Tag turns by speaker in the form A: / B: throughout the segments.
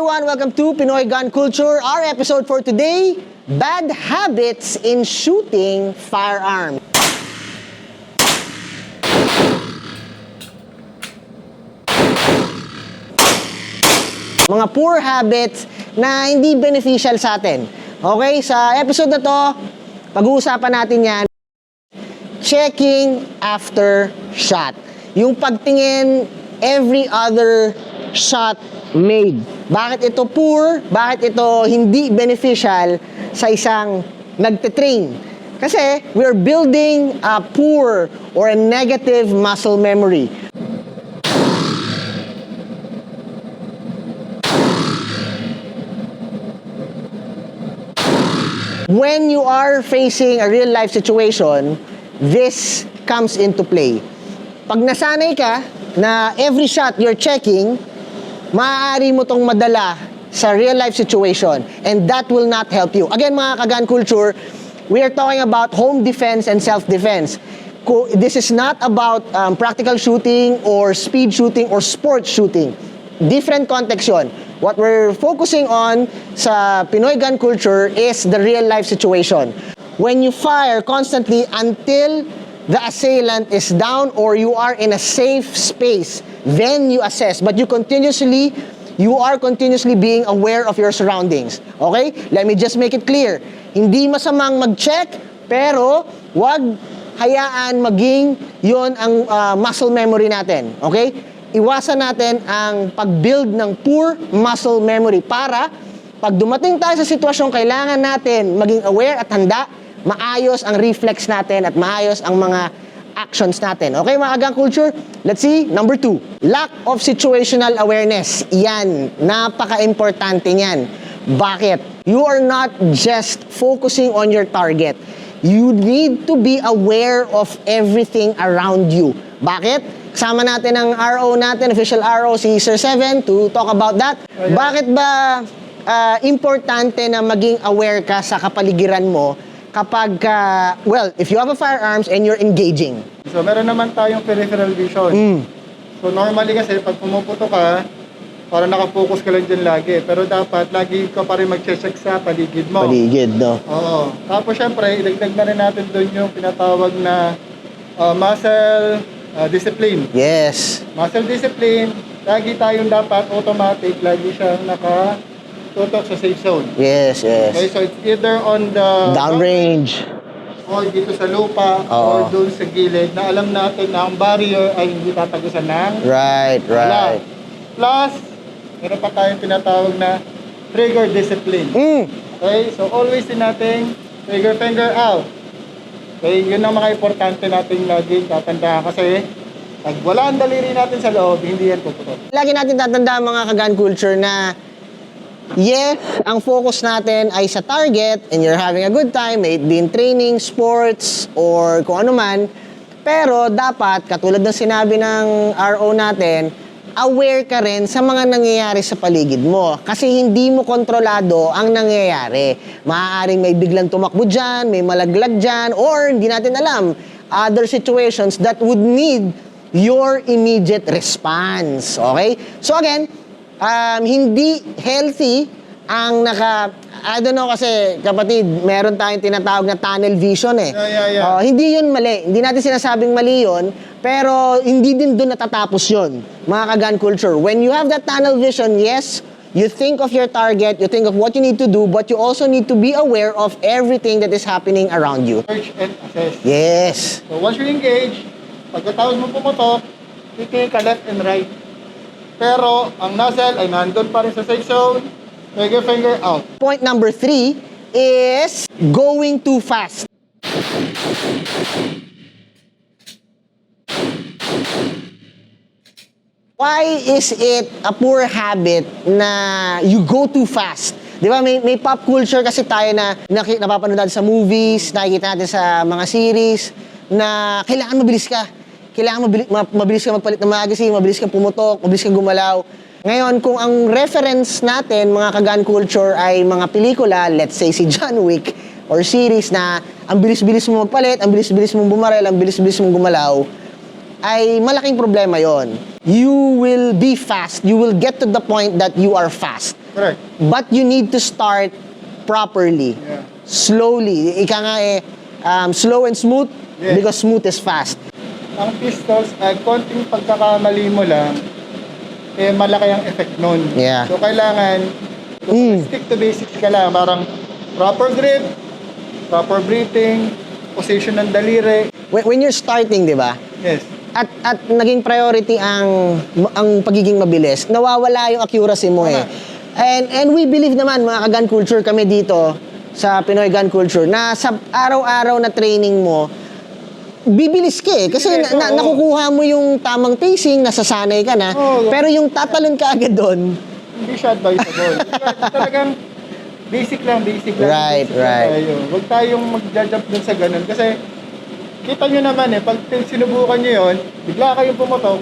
A: everyone, welcome to Pinoy Gun Culture. Our episode for today, bad habits in shooting firearms. Mga poor habits na hindi beneficial sa atin. Okay, sa episode na to, pag-uusapan natin yan, checking after shot. Yung pagtingin every other shot made. Bakit ito poor? Bakit ito hindi beneficial sa isang nagte-train? Kasi we're building a poor or a negative muscle memory. When you are facing a real-life situation, this comes into play. Pag nasanay ka na every shot you're checking, maaari mo tong madala sa real-life situation, and that will not help you. Again, mga ka-gun culture, we are talking about home defense and self-defense. This is not about practical shooting or speed shooting or sports shooting. Different context yun. What we're focusing on sa Pinoy gun culture is the real-life situation. When you fire constantly until the assailant is down or you are in a safe space, then you assess. But you are continuously being aware of your surroundings. Okay? Let me just make it clear. Hindi masamang mag-check, pero wag hayaan maging yon ang muscle memory natin. Okay? Iwasan natin ang pag-build ng poor muscle memory para pag dumating tayo sa sitwasyong kailangan natin maging aware at handa, maayos ang reflex natin at maayos ang mga actions natin. Okay, mga gun culture? Let's see. Number 2, lack of situational awareness. Yan, napaka-importante niyan. Bakit? You are not just focusing on your target. You need to be aware of everything around you. Bakit? Kasama natin ang RO natin, official RO, si Sir Seven, to talk about that. Bakit ba importante na maging aware ka sa kapaligiran mo kapag, well, if you have a firearms and you're engaging?
B: So, meron naman tayong peripheral vision. So, normally kasi, pag pumuputo ka, para nakafocus ka lang dyan lagi. Pero dapat, lagi ka pa rin mag-check sa paligid mo.
A: Paligid, no?
B: Oo. Tapos, syempre, idagdag na rin natin doon yung pinatawag na muscle discipline.
A: Yes.
B: Muscle discipline, lagi tayong dapat automatic, lagi siyang nakatutok sa safe zone.
A: Yes, yes.
B: Okay, so it's either on the
A: downrange
B: or dito sa lupa or doon sa gilid na alam natin na ang barrier ay hindi tatagusan ng
A: right.
B: Plus, meron pa tayong tinatawag na trigger discipline. Okay, so always din natin trigger finger out. Okay, yun ang mga importante nating laging tatandaan kasi pag wala ang daliri natin sa loob, hindi yan puputok.
A: Lagi natin tatandaan mga ka-gun culture na yes, ang focus natin ay sa target and you're having a good time, may it be in training, sports, or kung ano man. Pero dapat, katulad ng sinabi ng RO natin, aware ka rin sa mga nangyayari sa paligid mo. Kasi hindi mo kontrolado ang nangyayari. Maaaring may biglang tumakbo dyan, may malaglag dyan, or hindi natin alam, other situations that would need your immediate response. Okay? So again, hindi healthy ang I don't know kasi kapatid, meron tayong tinatawag na tunnel vision eh.
B: Yeah.
A: Hindi yun mali. Hindi natin sinasabing mali yun, pero hindi din doon natatapos yun, mga ka-gun culture. When you have that tunnel vision, yes, you think of your target, you think of what you need to do, but you also need to be aware of everything that is happening around you.
B: Search and assess.
A: Yes.
B: So once you engage, pagkatapos mo pumutok, titik ka left and right. Pero ang nozzle ay nandun pa rin sa safe zone, trigger finger out.
A: Point number 3 is going too fast. Why is it a poor habit na you go too fast? Di ba, may pop culture kasi tayo na napapanood natin sa movies, nakikita natin sa mga series, na kailangan mabilis ka. Kailangan mabilis ka magpalit ng magazine, mabilis kang pumutok, mabilis kang gumalaw. Ngayon, kung ang reference natin, mga ka-gun culture, ay mga pelikula, let's say si John Wick, or series na ang bilis-bilis mo magpalit, ang bilis-bilis mong bumarel, ang bilis-bilis mong gumalaw, ay malaking problema yon. You will be fast. You will get to the point that you are fast.
B: Correct.
A: But you need to start properly.
B: Yeah.
A: Slowly. Ika nga slow and smooth
B: Yes.
A: because smooth is fast.
B: Ang pistols, konting pagkakamali mo lang, malaki ang effect nun.
A: Yeah.
B: So, kailangan, stick to basics ka lang. Parang proper grip, proper breathing, position ng daliri.
A: When you're starting, di ba?
B: Yes.
A: At naging priority ang pagiging mabilis, nawawala yung accuracy mo eh. And we believe naman, mga ka-gun culture kami dito, sa Pinoy Gun Culture, na sa araw-araw na training mo, bibilis ka eh. Kasi
B: Yes, oo.
A: nakukuha mo yung tamang pacing, nasasanay ka na.
B: Oo.
A: Pero yung tatalon ka agad doon,
B: Hindi siya advisable. Talagang basic lang.
A: Right,
B: basic lang
A: right.
B: tayo. Huwag tayong mag-jump dun sa ganun. Kasi, kita nyo naman pag sinubukan nyo yun, bigla kayong pumotok,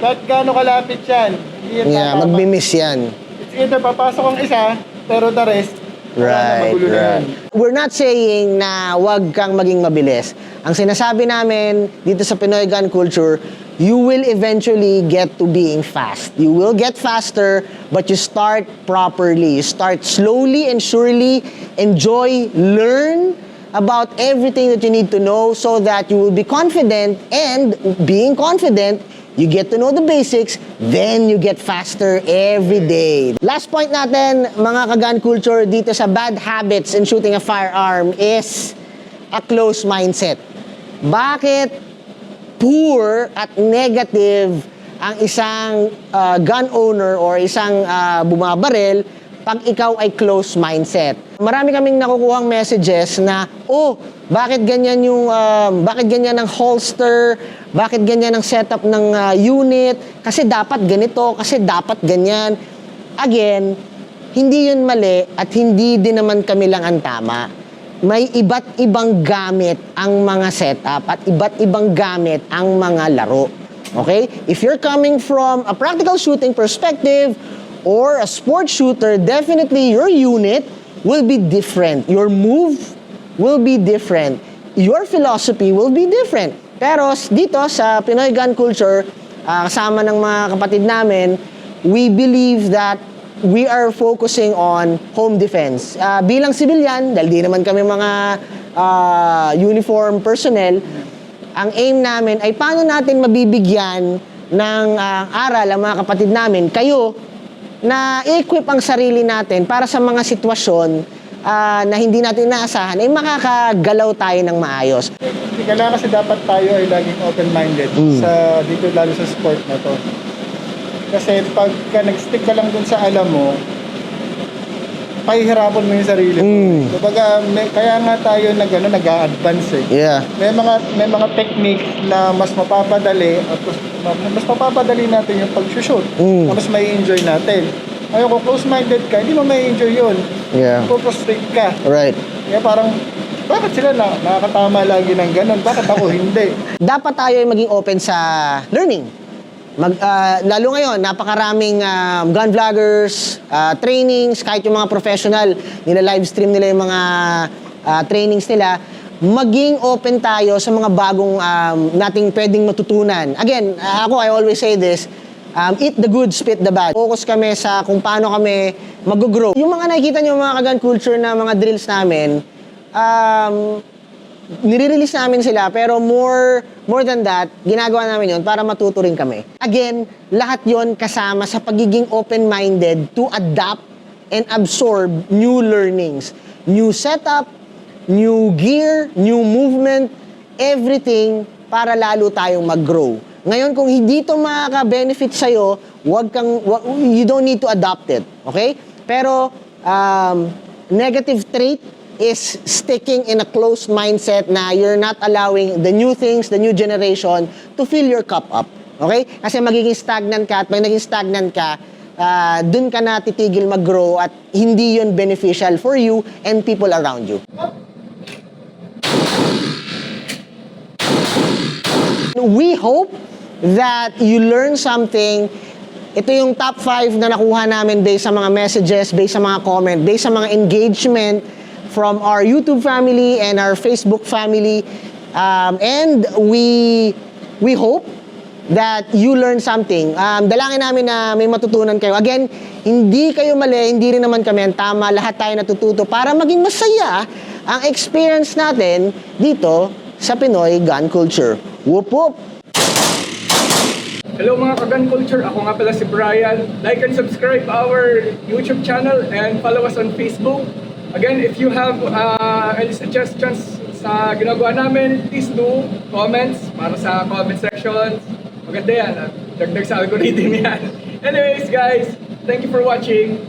B: kahit gaano kalapit yan, hindi yan tatama.
A: magmi-miss yan.
B: It's either papasok ang isa, pero the rest, magulo na yan.
A: We're not saying na wag kang maging mabilis. Ang sinasabi namin dito sa Pinoy Gun Culture, you will eventually get to being fast. You will get faster, but you start properly. You start slowly and surely. Enjoy, learn about everything that you need to know so that you will be confident, and being confident, you get to know the basics, then you get faster every day. Last point natin, mga ka-gun culture, dito sa bad habits in shooting a firearm is a closed mindset. Bakit poor at negative ang isang gun owner or isang bumabaril pag ikaw ay closed mindset? Marami kaming nakukuhang messages na, bakit ganyan ang holster, bakit ganyan ang setup ng unit, kasi dapat ganito, kasi dapat ganyan. Again, hindi yun mali at hindi din naman kami lang ang tama. May iba't ibang gamit ang mga setup at iba't ibang gamit ang mga laro. Okay? If you're coming from a practical shooting perspective or a sports shooter, definitely your unit will be different. Your move will be different. Your philosophy will be different. Pero dito sa Pinoy Gun Culture, kasama ng mga kapatid namin, we believe that we are focusing on home defense. Bilang civilian, dahil di naman kami mga uniform personnel, ang aim namin ay paano natin mabibigyan ng aral ang mga kapatid namin, kayo, na i-equip ang sarili natin para sa mga sitwasyon na hindi natin inaasahan, ay makakagalaw tayo ng maayos.
B: Kailangan kasi dapat tayo ay laging open-minded dito lalo sa sport na to. Kasi pagka nag-stick ka lang dun sa alam mo, pahihirapan mo yung sarili mo. Kumbaga, kaya nga tayo nag-a-advance eh.
A: Yeah.
B: May mga technique na mas mapapadali at mas mapapadali natin yung pag-shoot. Na mas may enjoy natin. Ngayon, kung close-minded ka, hindi mo may enjoy yun.
A: Yeah.
B: Frustrate ka.
A: Right.
B: Kaya parang, bakit sila nakakatama lagi ng ganun? Bakit ako hindi?
A: Dapat tayo ay maging open sa learning. Lalo ngayon, napakaraming gun vloggers, trainings, kahit yung mga professional, nila-live stream nila yung mga trainings nila. Maging open tayo sa mga bagong nating pwedeng matutunan. Again, I always say this, eat the good, spit the bad. Focus kami sa kung paano kami mag-grow. Yung mga nakikita nyo, mga ka-gun culture na mga drills namin, nire-release namin sila, pero more than that, ginagawa namin yun para matuto rin kami. Again, lahat yon kasama sa pagiging open-minded to adapt and absorb new learnings. New setup, new gear, new movement, everything para lalo tayong mag-grow. Ngayon, kung hindi ito makaka-benefit sa'yo, you don't need to adopt it. Okay? Pero, negative trait is sticking in a closed mindset na you're not allowing the new things, the new generation to fill your cup up. Okay? Kasi magiging stagnant ka, at pag naging stagnant ka, dun ka na titigil mag-grow at hindi yun beneficial for you and people around you. We hope that you learn something. Ito yung top 5 na nakuha namin based sa mga messages, based sa mga comment, based sa mga engagement from our YouTube family and our Facebook family. And we hope that you learn something. Dalangin namin na may matutunan kayo. Again, hindi kayo mali, hindi rin naman kami ang tama. Lahat tayo natututo para maging masaya ang experience natin dito sa Pinoy gun culture. Whoop whoop!
C: Hello mga ka-gun culture, ako nga pala si Brian. Like and subscribe our YouTube channel and follow us on Facebook. Again, if you have any suggestions sa ginagawa namin, please do comments para sa comment section. Maganda yan, dagdag sa algorithm yan. Anyways guys, thank you for watching.